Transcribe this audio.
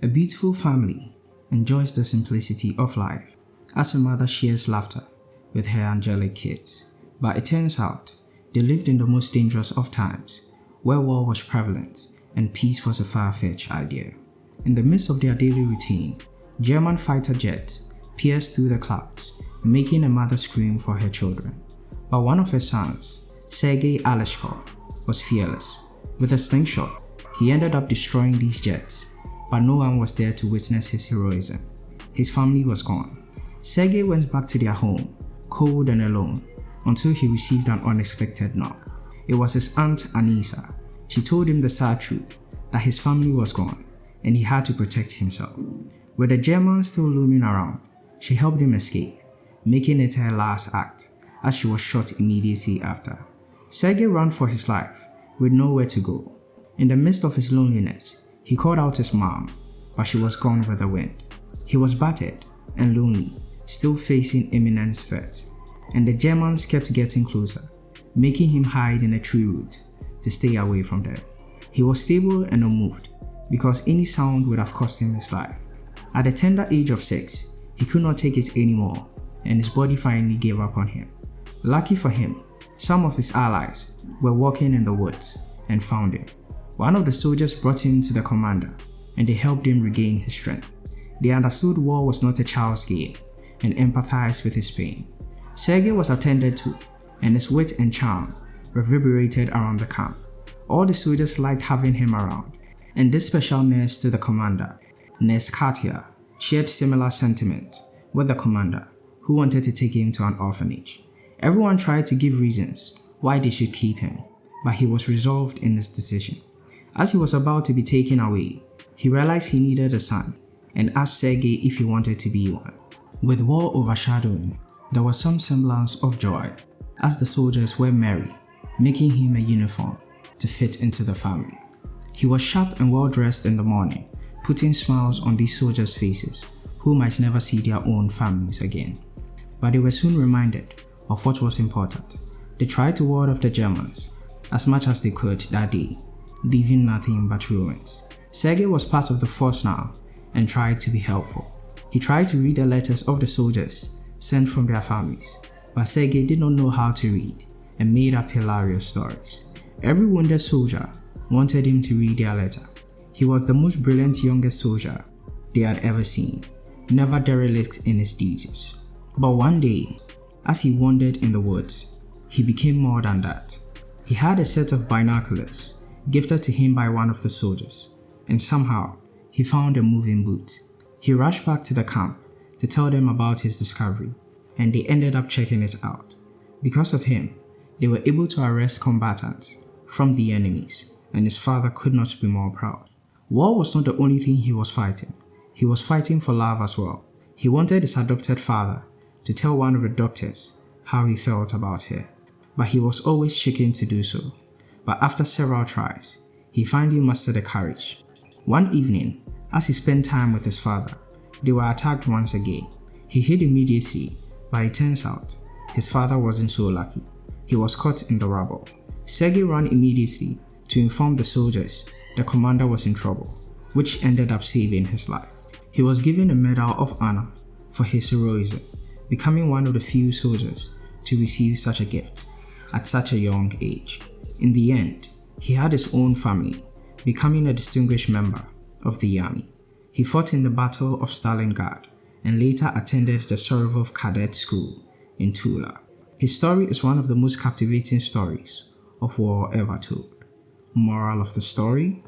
A beautiful family enjoys the simplicity of life as a mother shares laughter with her angelic kids. But it turns out they lived in the most dangerous of times, where war was prevalent and peace was a far-fetched idea. In the midst of their daily routine, German fighter jets pierced through the clouds, making a mother scream for her children. But one of her sons, Sergei Aleshkov, was fearless. With a slingshot, he ended up destroying these jets, but no one was there to witness his heroism. His family was gone. Sergei went back to their home, cold and alone, until he received an unexpected knock. It was his aunt Anisa. She told him the sad truth, that his family was gone, and he had to protect himself. With the Germans still looming around, she helped him escape, making it her last act, as she was shot immediately after. Sergei ran for his life, with nowhere to go. In the midst of his loneliness, he called out his mom, but she was gone with the wind. He was battered and lonely, still facing imminent threat, and the Germans kept getting closer, making him hide in a tree root to stay away from them. He was stable and unmoved, because any sound would have cost him his life. At the tender age of 6, he could not take it anymore, and his body finally gave up on him. Lucky for him, some of his allies were walking in the woods and found him. One of the soldiers brought him to the commander, and they helped him regain his strength. They understood war was not a child's game and empathized with his pain. Sergei was attended to, and his wit and charm reverberated around the camp. All the soldiers liked having him around, and this special nurse to the commander, Nurse Katia, shared similar sentiments with the commander, who wanted to take him to an orphanage. Everyone tried to give reasons why they should keep him, but he was resolved in his decision. As he was about to be taken away, he realized he needed a son and asked Sergei if he wanted to be one. With war overshadowing, there was some semblance of joy as the soldiers were merry, making him a uniform to fit into the family. He was sharp and well dressed in the morning, putting smiles on these soldiers' faces who might never see their own families again. But they were soon reminded of what was important. They tried to ward off the Germans as much as they could that day, leaving nothing but ruins. Sergei was part of the force now and tried to be helpful. He tried to read the letters of the soldiers sent from their families, but Sergei did not know how to read and made up hilarious stories. Every wounded soldier wanted him to read their letter. He was the most brilliant youngest soldier they had ever seen, never derelict in his duties. But one day, as he wandered in the woods, he became more than that. He had a set of binoculars gifted to him by one of the soldiers, and somehow he found a moving boot. He rushed back to the camp to tell them about his discovery, and they ended up checking it out. Because of him, they were able to arrest combatants from the enemies, and his father could not be more proud. War was not the only thing he was fighting. He was fighting for love as well. He wanted his adopted father to tell one of the doctors how he felt about her, but he was always shaken to do so. But after several tries, he finally mustered the courage. One evening, as he spent time with his father, they were attacked once again. He hid immediately, but it turns out his father wasn't so lucky. He was caught in the rubble. Sergei ran immediately to inform the soldiers the commander was in trouble, which ended up saving his life. He was given a Medal of Honor for his heroism, becoming one of the few soldiers to receive such a gift at such a young age. In the end, he had his own family, becoming a distinguished member of the army. He fought in the Battle of Stalingrad and later attended the Sorovov Cadet School in Tula. His story is one of the most captivating stories of war ever told. Moral of the story: